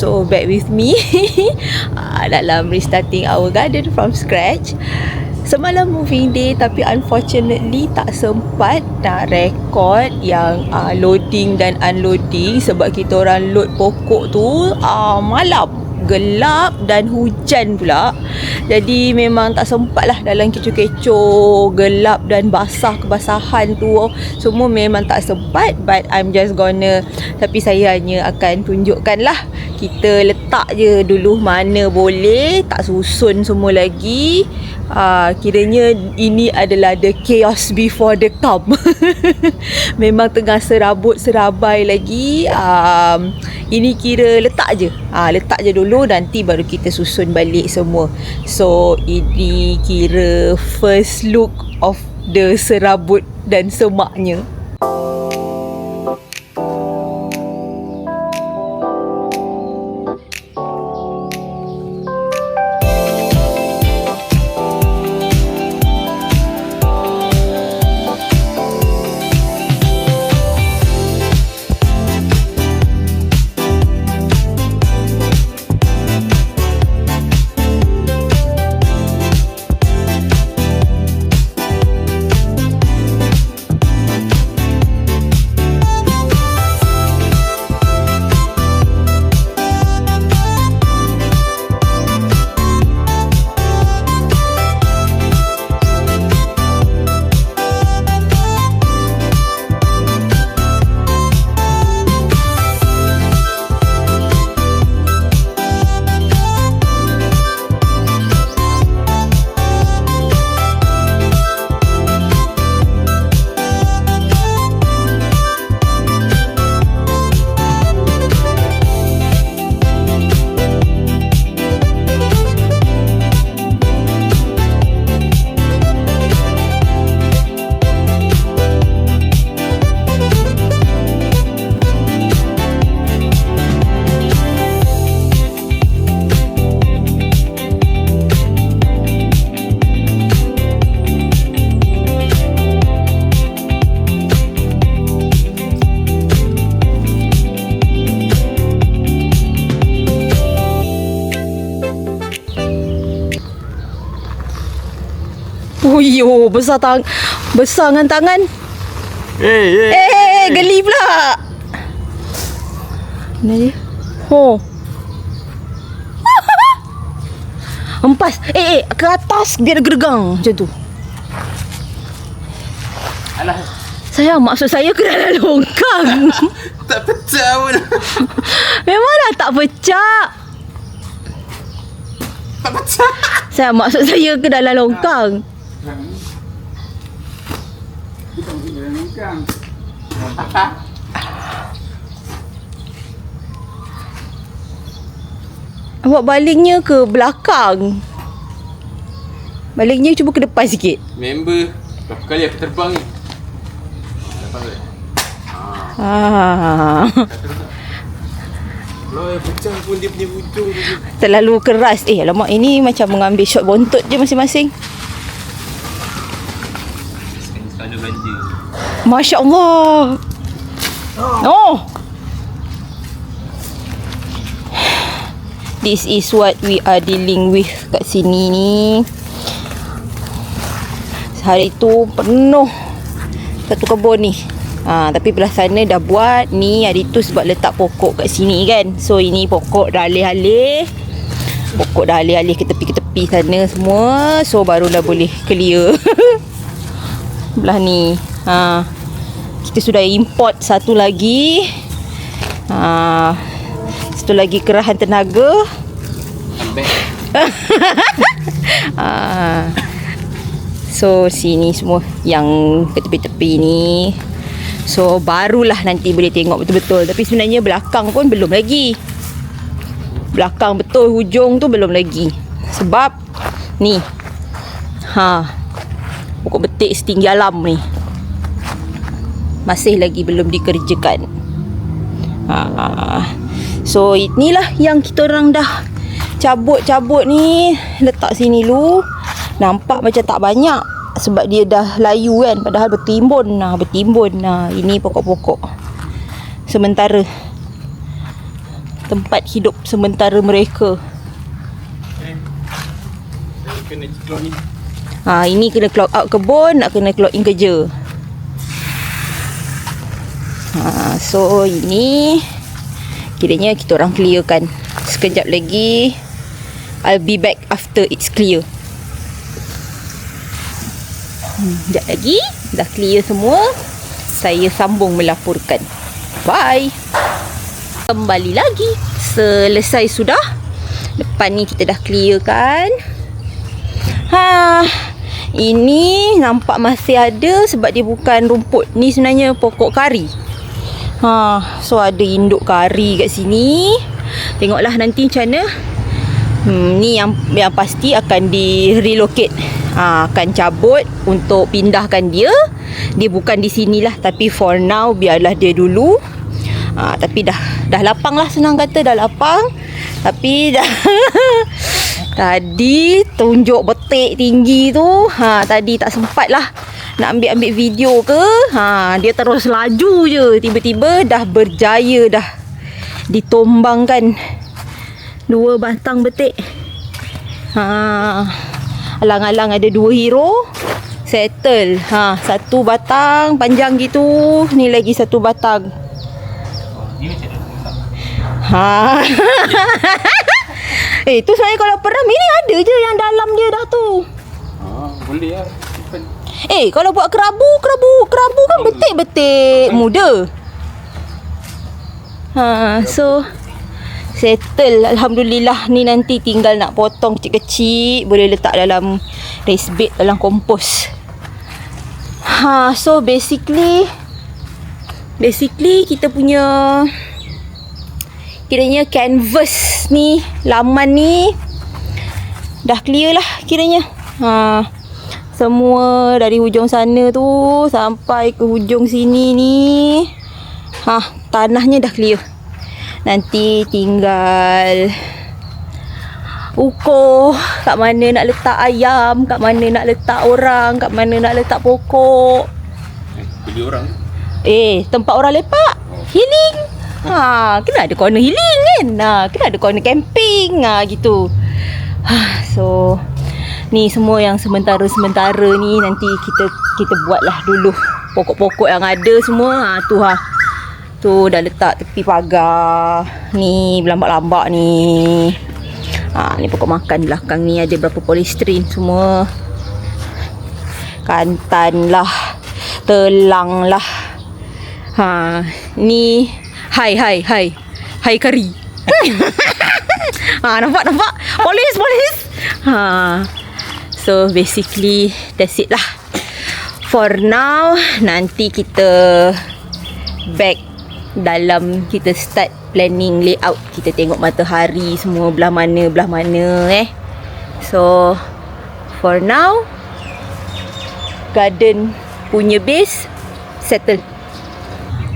So back with me dalam restarting our garden from scratch. Semalam moving day, tapi unfortunately tak sempat nak record yang loading dan unloading sebab kita orang load pokok tu malam, gelap dan hujan pula. Jadi memang tak sempat lah dalam kecoh-kecoh, gelap dan basah, kebasahan tu semua memang tak sempat. But I'm just gonna, tapi saya hanya akan tunjukkan lah, kita letak je dulu mana boleh, tak susun semua lagi. Kiranya ini adalah the chaos before the calm. Memang tengah serabut serabai lagi. Ini kira letak je dulu, nanti baru kita susun balik semua. So ini kira first look of the serabut dan semaknya. Uyo, besar dengan tangan. Geli pula. Mana dia? Empas. Ke atas biar gergang macam tu. Alah. Sayang, maksud saya ke dalam longkang. Tak pecah pun. Memanglah tak pecah. Tak pecah. Sayang, maksud saya ke dalam longkang. Kita mesti dalam longkang. Awak balingnya ke belakang? Balingnya cuba ke depan sikit. Member berapa kali aku terbang ni? Dapat tak? Kalau yang pecah pun dia punya hujung tu terlalu keras. Alamak, ini macam mengambil shot bontot je masing-masing. Sekali banjir. Masya Allah. This is what we are dealing with kat sini ni. Hari tu penuh satu kebun ni. Tapi belah sana dah buat. Ni hari tu sebab letak pokok kat sini kan. So ini pokok dah alih-alih. Pokok dah alih-alih ke tepi-tepi sana semua. So barulah boleh clear. Belah ni kita sudah import satu lagi. Satu lagi kerahan tenaga. So sini semua yang ke tepi-tepi ni. So barulah nanti boleh tengok betul-betul. Tapi sebenarnya belakang pun belum lagi. Belakang betul hujung tu belum lagi. Sebab ni pokok betik setinggi alam ni masih lagi belum dikerjakan. So inilah yang kita orang dah cabut-cabut ni. Letak sini dulu. Nampak macam tak banyak sebab dia dah layu kan, padahal bertimbun. Ini pokok-pokok sementara. tempat hidup sementara mereka. Kena clock ni. Ini kena clock out kebun, nak kena clock in kerja. So ini kiranya kita orang clearkan. Sekejap lagi I'll be back after it's clear. Sekejap lagi dah clear semua, saya sambung melaporkan. Bye. Kembali lagi. Selesai sudah. Depan ni kita dah clear kan. Ini nampak masih ada sebab dia bukan rumput. Ni sebenarnya pokok kari. So ada induk kari kat sini. Tengoklah nanti macam mana. Ni yang pasti akan di-relocate. Akan cabut untuk pindahkan dia. Dia bukan di sinilah, tapi for now biarlah dia dulu. Tapi dah lapang lah, senang kata dah lapang. Tapi dah tadi tunjuk betik tinggi tu, tadi tak sempat lah nak ambil video ke. Dia terus laju je, tiba-tiba dah berjaya dah ditombangkan 2 batang betik. Alang-alang ada 2 hero settle. 1 batang panjang gitu, ni lagi 1 batang. Tu sebenarnya kalau peram ini ada je yang dalam dia dah tu. Boleh lah. Simpan. Kalau buat kerabu kan betik-betik muda. So settle, alhamdulillah. Ni nanti tinggal nak potong kecil-kecil, boleh letak dalam raised bed, dalam kompos. So basically kita punya kiranya canvas ni, laman ni dah clear lah kiranya. Semua dari hujung sana tu sampai ke hujung sini ni, tanahnya dah clear. Nanti tinggal ukur kat mana nak letak ayam, kat mana nak letak orang, kat mana nak letak pokok. Pilih orang. Tempat orang lepak, healing. Kena ada corner healing kan. Kena ada corner camping gitu. So ni semua yang sementara ni nanti kita buatlah dulu. Pokok-pokok yang ada semua tu dah letak tepi pagar. Ni berlambak-lambak ni. Ni pokok makan belakang ni ada berapa polystyrene semua. Kantan lah, telang lah. Ni Hai kari. Nampak polis. So basically that's it lah for now. Nanti kita back dalam, kita start planning layout. Kita tengok matahari semua belah mana. So for now garden punya base settle.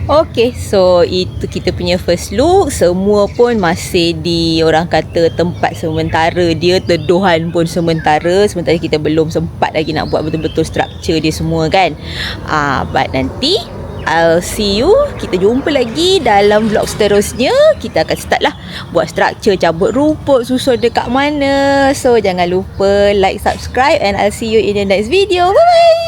Okay, so itu kita punya first look. Semua pun masih di, orang kata, tempat sementara. Dia teduhan pun sementara kita belum sempat lagi nak buat betul-betul structure dia semua kan. But nanti I'll see you. Kita jumpa lagi dalam vlog seterusnya. Kita akan start lah buat structure, cabut rumput, susun dekat mana. So jangan lupa like, subscribe, and I'll see you in the next video. Bye bye.